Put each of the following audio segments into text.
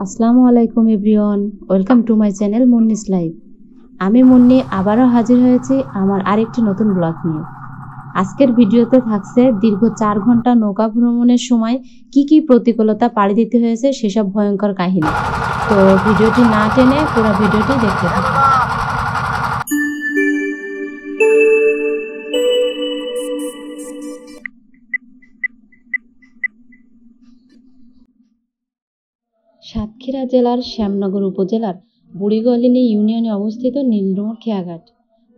আসসালামু আলাইকুম everyone, welcome to my channel মুন্নিস life. আমি মুন্নি আবারও হাজির হয়েছি আমার আরেকটি নতুন ব্লগ নিয়ে। আজকের ভিডিওতে থাকছে দীর্ঘ 4 ঘন্টা নৌকা ভ্রমণের সময় কি কি প্রতিকূলতা পাড়ি দিতে হয়েছে সেসব ভয়ঙ্কর কাহিনী। তো ভিডিওটি না টেনে পুরো ভিডিওটি দেখতে থাকুন। সাতক্ষীরা জেলার শ্যামনগর উপজেলার বুড়িগলিনী ইউনিয়নে অবস্থিত নীলডুমুর খেয়াঘাট।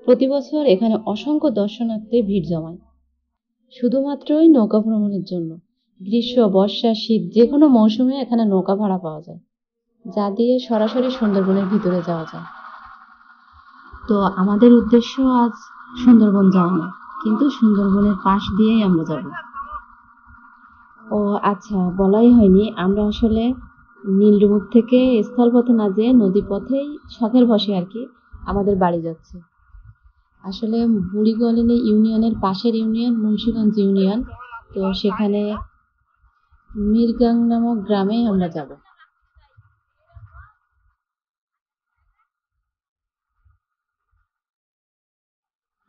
প্রতি বছর এখানে অসংখ্য দর্শনার্থী ভিড় জমায় শুধুমাত্রই নৌকা ভ্রমণের জন্য। গ্রীষ্ম, বর্ষা, শীত যে কোনো মৌসুমে এখানে নৌকা ভাড়া পাওয়া যায়, যা দিয়ে সরাসরি সুন্দরবনের ভিতরে যাওয়া যায়। তো আমাদের উদ্দেশ্য আজ সুন্দরবন যাওয়া না, কিন্তু সুন্দরবনের পাশ দিয়েই আমরা যাব। ও আচ্ছা, বলাই হয়নি, আমরা আসলে নীলডুমুর থেকে স্থলপথে না যেয়ে নদী পথেই শখের বসে আর কি আমাদের বাড়ি যাচ্ছে। আসলে বুড়িগলিনী ইউনিয়নের পাশের ইউনিয়ন মুন্সিগঞ্জ ইউনিয়ন। তো সেখানে মিরগাং নামক গ্রামে আমরা যাব।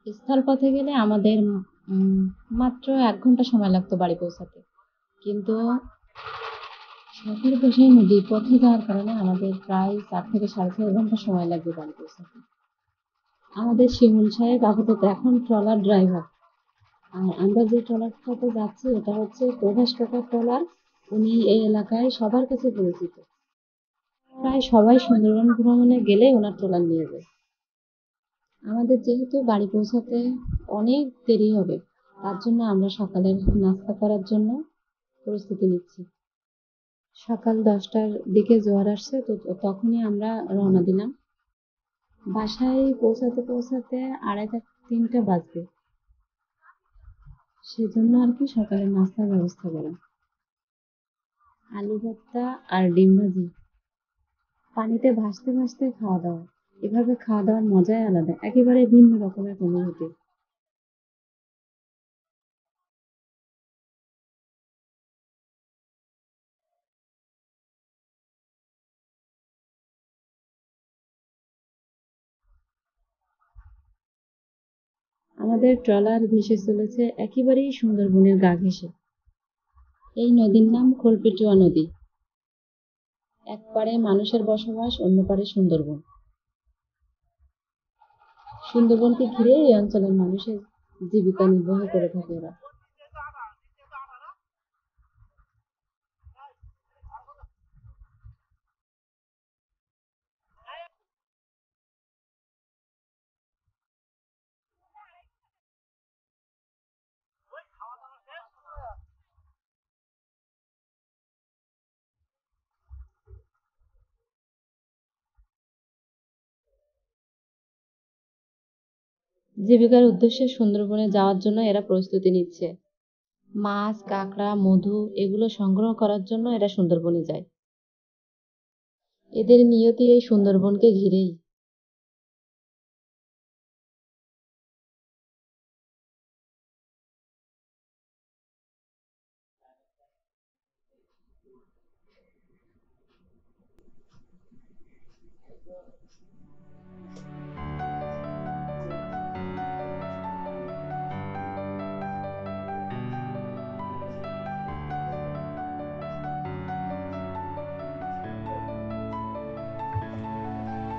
স্থলপথে গেলে আমাদের মাত্র 1 ঘন্টা সময় লাগতো বাড়ি পৌঁছাতে, কিন্তু শখের বসে নদীর পথে যাওয়ার কারণে আমাদের প্রায় 4 থেকে 4.5 ঘন্টা সময় লাগবে বাড়ি পৌঁছাতে। আমাদের শিমুল সাহেব আপাতত এখন ট্রলার ড্রাইভার, আর আমরা যে ট্রলারটাতে যাচ্ছি এটা হচ্ছে প্রভাস কাকার ট্রলার। উনি এই এলাকায় সবার কাছে পরিচিত, প্রায় সবাই সুন্দরবন ভ্রমণে গেলে ওনার ট্রলার নিয়ে যায়। আমাদের যেহেতু বাড়ি পৌঁছাতে অনেক দেরি হবে, তার জন্য আমরা সকালের নাস্তা করার জন্য প্রস্তুতি নিচ্ছি। সকাল 10টার দিকে জোয়ার আসছে, তো তখনই আমরা রওনা দিলাম। বাসায় পৌঁছাতে পৌঁছাতে 2:30-3টা বাজবে, সেজন্য আর কি সকালের নাস্তার ব্যবস্থা করা। আলু ভর্তা আর ডিম ভাজি, পানিতে ভাসতে ভাসতে খাওয়া দাওয়া। এভাবে খাওয়া দাওয়ার মজাই আলাদা, একেবারে ভিন্ন রকমের অনুভূতি। আমাদের ট্রলার ভেসে চলেছে একেবারেই সুন্দরবনের গা ঘেঁষে। এই নদীর নাম খোলপেটুয়া নদী। এক পারে মানুষের বসবাস, অন্য পারে সুন্দরবন। সুন্দরবনকে ঘিরে এই অঞ্চলের মানুষের জীবিকা নির্বাহ করে থাকে ওরা। জীবিকার উদ্দেশ্যে সুন্দরবনে যাওয়ার জন্য এরা প্রস্তুতি নিচ্ছে। মাছ, কাঁকড়া, মধু এগুলো সংগ্রহ করার জন্য এরা সুন্দরবনে যায়। এদের নিয়তি এই সুন্দরবনকে ঘিরেই।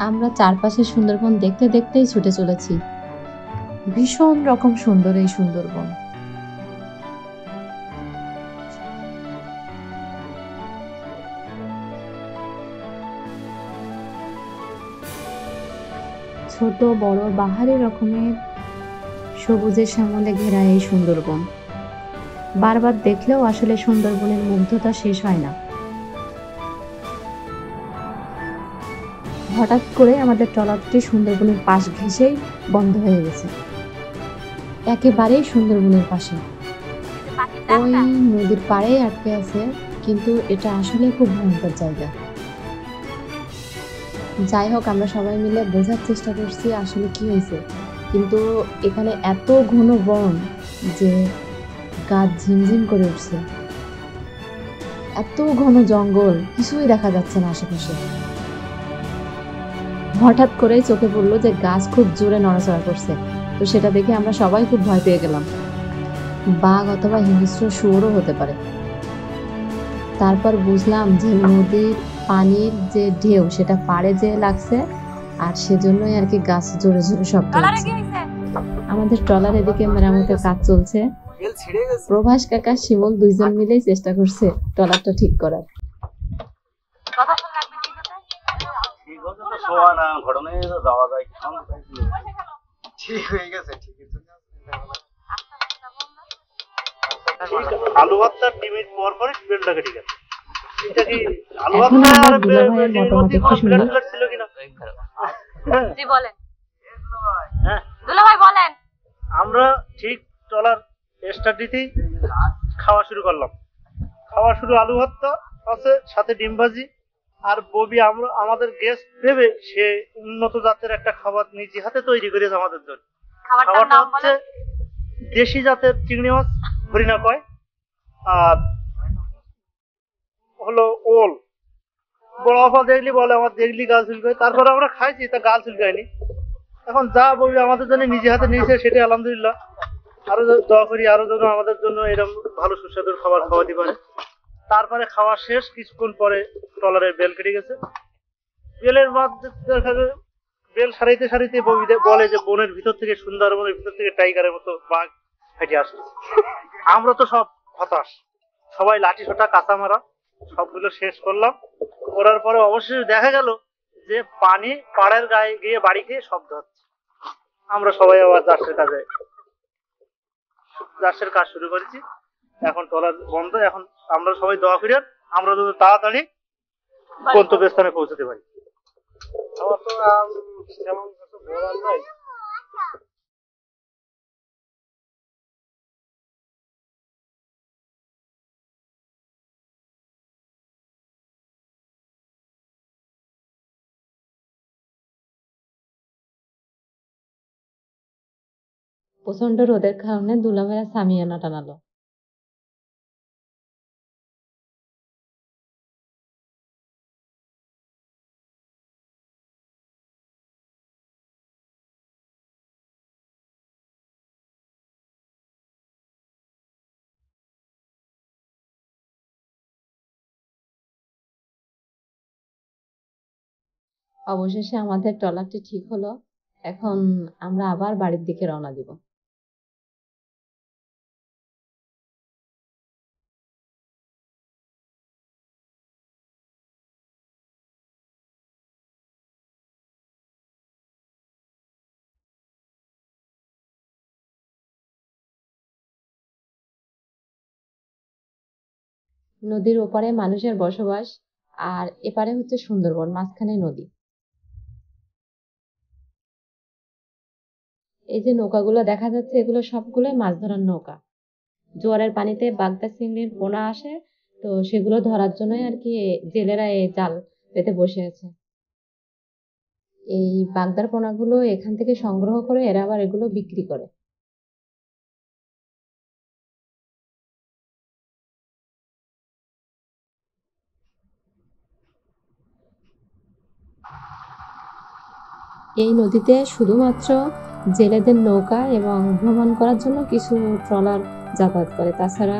আমরা চারপাশে সুন্দরবন দেখতে দেখতেই ছুটে চলেছি। ভীষণ রকম সুন্দর এই সুন্দরবন। ছোট বড় বাহারি রকমের সবুজের শ্যামলে ঘেরা এই সুন্দরবন। বারবার দেখলেও আসলে সুন্দরবনের মুগ্ধতা শেষ হয় না। হঠাৎ করে আমাদের ট্রলারটি সুন্দরবনের পাশ ঘেঁষেই বন্ধ হয়ে গেছে, একেবারেই সুন্দরবনের পাশে। ওই নদীর পাড়েই আটকে আছে, কিন্তু এটা আসলে খুব ভয়ঙ্কর জায়গা। যাই হোক, আমরা সবাই মিলে বোঝার চেষ্টা করছি আসলে কি হয়েছে, কিন্তু এখানে এত ঘন বন যে গা ঝিমঝিম করে উঠছে। এত ঘন জঙ্গল, কিছুই দেখা যাচ্ছে না আশেপাশে। হঠাৎ করেই চোখে পড়লো যে গাছ খুব জোরে নড়াচড়া করছে। তো সেটা দেখে আমরা সবাই খুব ভয় পেয়ে গেলাম। বাঘ অথবা হিংস্র শুয়োরও হতে পারে। তারপর বুঝলাম যে নদীর পানির যে ঢেউ সেটা পাড়ে যেয়ে লাগছে, আর সেজন্যই আর কি গাছ জোরে জোরে শব্দ হচ্ছে। আমাদের ট্রলার এদিকে মেরামতের কাজ চলছে। প্রভাস কাকা, শিমুল দুইজন মিলেই চেষ্টা করছে ট্রলারটা ঠিক করার। আলু ভর্তার ডিমের পর পরে বেলটাকে ঠিক আছে। এটা কি আলু এখন ভর্তা আমরা আর দুলাভাইয়ের ডিমের মতামত মধ্যে একটু কোনো শুনি। ব্লেড ছিল কিনা? জি বলেন হ্যাঁ, দুলাভাই বলেন। আমরা ঠিক ট্রলার স্টার্ট দিতেই খাওয়া শুরু করলাম। খাওয়া শুরু, আলু ভর্তা আছে, সাথে ডিম ভাজি। আর ববি আমরা আমাদের গেস্ট ভেবে সে উন্নত জাতের একটা খাবার নিজে হাতে তৈরি করেছে আমাদের জন্য। খাবারটার খাবারটা নাম হচ্ছে বলেন। দেশি জাতের চিংড়ি মাছ, হরিণা কয়, আর হলো ওল। বড় আপা দেখলি বলে আমার দেখলি গাল চুলকায়, তারপরে আমরা খাইছি, তা গাল চুলকায়নি। এখন যা বলবি আমাদের জন্য নিজে হাতে নিয়েছে, সেটাই আলহামদুলিল্লাহ। আরো দোয়া করি আরো যেন আমাদের জন্য এরকম ভালো সুস্বাদু খাবার খাওয়াতে পারে। তারপরে খাওয়া শেষ, কিছুক্ষণ পরে ট্রলারের বেল কেটে গেছে। বেলের মধ্যে দেখা যায় বেল সারাইতে সারাইতে বলে যে বনের ভিতর থেকে, সুন্দরবনের ভিতর থেকে টাইগারের মতো বাঘ হেঁটে আসছে। আমরা তো সব হতাশ, সবাই লাঠি সোটা কাঁচা মারা সবগুলো শেষ করলাম। করার পরে অবশেষে দেখা গেল যে পানি পাড়ের গায়ে গিয়ে বাড়ি খেয়ে শব্দ হচ্ছে। আমরা সবাই আবার চাষের কাজ শুরু করেছি। এখন ট্রলার বন্ধ। এখন আমরা সবাই দোয়া করি আমরা যদি তাড়াতাড়ি গন্তব্যস্থানে পৌঁছতে পারি। আমার তো তেমন কিছু বলার নাই। প্রচন্ড রোদের কারণে দুলাভাইয়া সামিয়ানা টানালো। অবশেষে আমাদের ট্রলারটি ঠিক হলো। এখন আমরা আবার বাড়ির দিকে রওনা দিব। নদীর ওপারে মানুষের বসবাস, আর এপারে হচ্ছে সুন্দরবন, মাঝখানে নদী। এই যে নৌকাগুলো দেখা যাচ্ছে, এগুলো সবগুলোই মাছ ধরার নৌকা। জোয়ারের পানিতে বাগদা চিংড়ির পোনা আসে, তো সেগুলো ধরার জন্যই আর কি জেলেরা এই জাল পেতে বসে আছে। এই বাগদার পোনাগুলো এখান থেকে সংগ্রহ করে এরা আবার এগুলো বিক্রি করে। এই নদীতে শুধুমাত্র জেলেদের নৌকা এবং ভ্রমণ করার জন্য কিছু ট্রলার যাতায়াত করে। তাছাড়া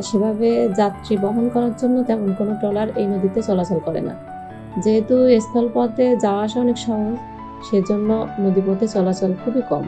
সেভাবে যাত্রী বহন করার জন্য তেমন কোনো ট্রলার এই নদীতে চলাচল করে না। যেহেতু স্থলপথে যাওয়া আসা অনেক সহজ, সেজন্য নদীপথে চলাচল খুবই কম।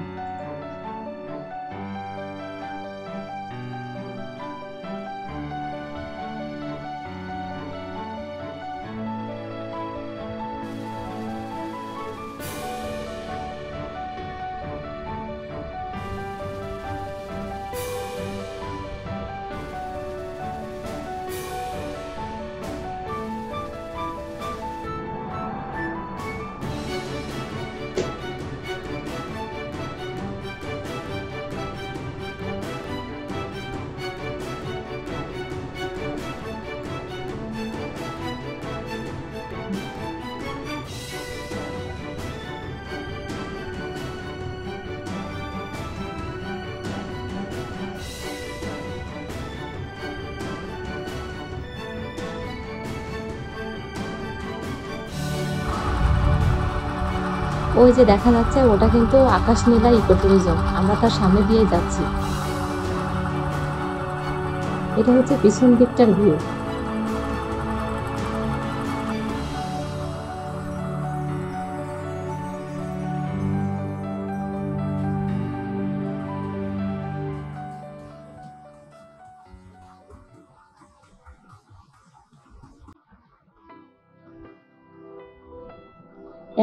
ওই যে দেখা যাচ্ছে ওটা কিন্তু আকাশ নীলা ইকো ট্যুরিজম, আমরা তার সামনে দিয়ে যাচ্ছি। এটা হচ্ছে পিছন দিকটার ভিউ।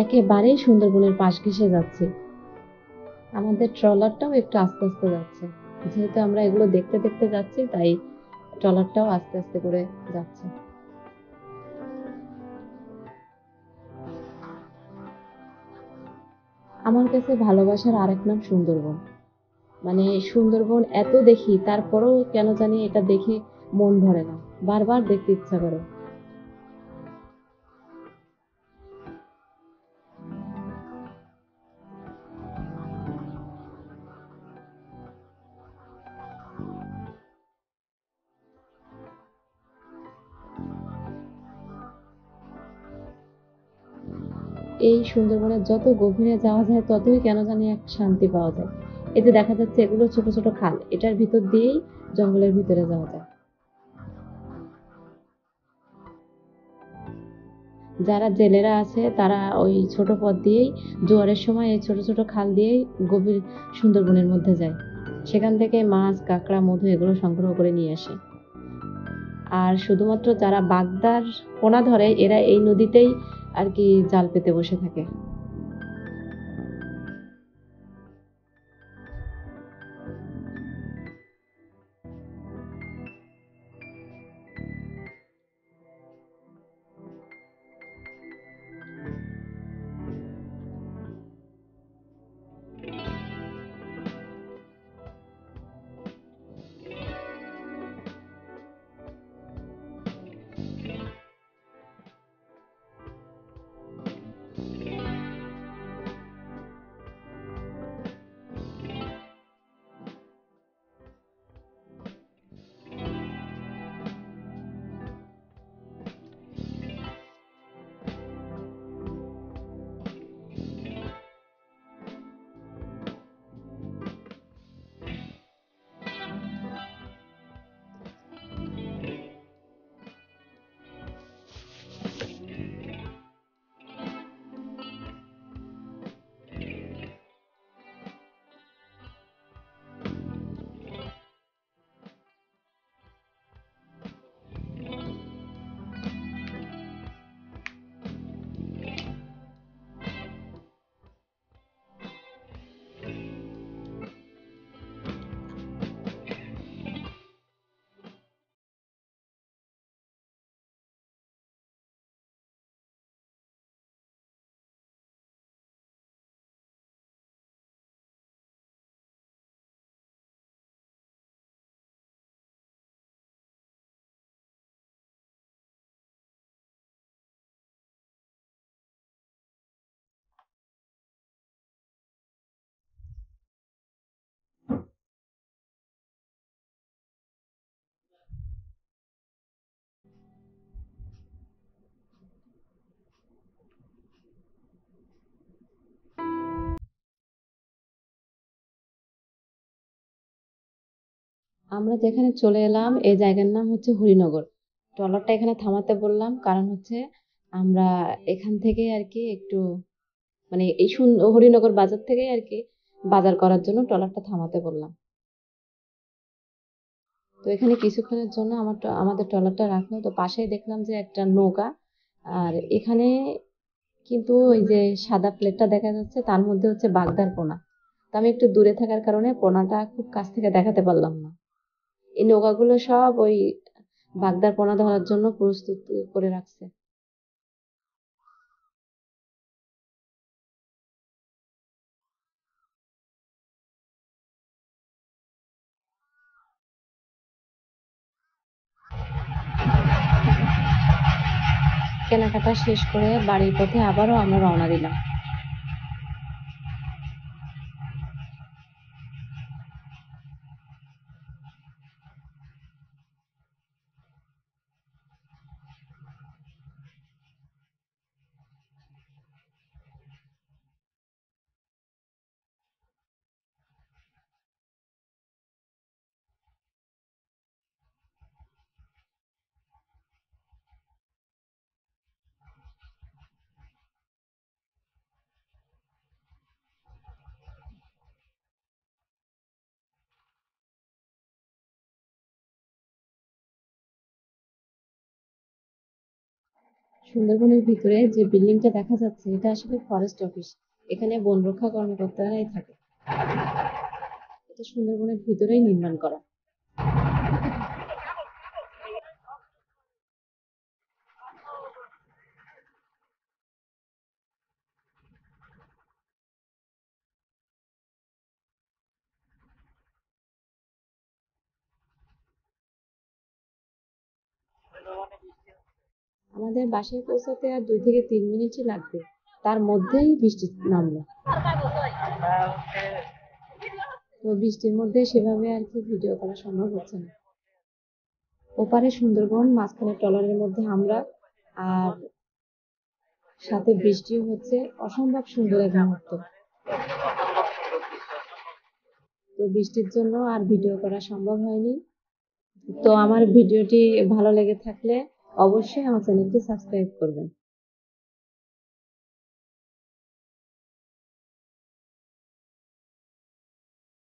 একেবারেই সুন্দরবনের পাশ ঘেঁষে যাচ্ছে। আমাদের ট্রলারটাও একটু আস্তে আস্তে যাচ্ছে, যেহেতু আমরা এগুলো দেখতে দেখতে যাচ্ছি তাই ট্রলারটাও আস্তে আস্তে করে যাচ্ছে। আমার কাছে ভালোবাসার আরেক নাম সুন্দরবন। মানে সুন্দরবন এত দেখি, তারপরেও কেন জানি এটা দেখে মন ভরে না, বারবার দেখতে ইচ্ছা করে। এই সুন্দরবনের যত গভীরে যাওয়া যায় ততই কেন জানি এক শান্তি পাওয়া যায়। এই যে দেখা যাচ্ছে এগুলো ছোট ছোট খাল, এটার ভিতর দিয়েই জঙ্গলের ভিতরে যাওয়া যায়। যারা জেলেরা আছে তারা ওই ছোট পথ দিয়েই জোয়ারের সময় এই ছোট ছোট খাল দিয়েই গভীর সুন্দরবনের মধ্যে যায়। সেখান থেকে মাছ, কাঁকড়া, মধু এগুলো সংগ্রহ করে নিয়ে আসে। আর শুধুমাত্র যারা বাগদার পোনা ধরে এরা এই নদীতেই আর কি জাল পেতে বসে থাকে। আমরা যেখানে চলে এলাম এই জায়গার নাম হচ্ছে হরিনগর। ট্রলারটা এখানে থামাতে বললাম কারণ হচ্ছে আমরা এখান থেকে আর কি একটু মানে এই হরিনগর বাজার থেকে আর কি বাজার করার জন্য ট্রলারটা থামাতে বললাম। তো এখানে কিছুক্ষণের জন্য আমাদের ট্রলারটা রাখলো, তো পাশেই দেখলাম যে একটা নৌকা। আর এখানে কিন্তু ওই যে সাদা প্লেটটা দেখা যাচ্ছে তার মধ্যে হচ্ছে বাগদার পোনা। তো আমি একটু দূরে থাকার কারণে পোনাটা খুব কাছ থেকে দেখাতে পারলাম না। এই নৌকাগুলো সব ওই বাগদার পোনা ধরার জন্য প্রস্তুত করে রাখছে। কেনাকাটা শেষ করে বাড়ির পথে আবারও আমরা রওনা দিলাম। সুন্দরবনের ভিতরে যে বিল্ডিংটা দেখা যাচ্ছে এটা আসলে ফরেস্ট অফিস। এখানে বন রক্ষা কর্মকর্তারাই থাকে। এটা সুন্দরবনের ভিতরেই নির্মাণ করা। আমাদের বাসায় পৌঁছাতে আর 2 থেকে 3 মিনিটই লাগবে, তার মধ্যেই বৃষ্টি নামলো। তো বৃষ্টির মধ্যে সেভাবে আর কি ভিডিও করা সম্ভব হচ্ছে না। ওপারে সুন্দরবন, মাঝখানে ট্রলারের মধ্যে আমরা, আর সাথে বৃষ্টিও হচ্ছে। অসম্ভব সুন্দর এক মুহূর্ত। তো বৃষ্টির জন্য আর ভিডিও করা সম্ভব হয়নি। তো আমার ভিডিওটি ভালো লেগে থাকলে অবশ্যই আমার চ্যানেলটি সাবস্ক্রাইব করবেন।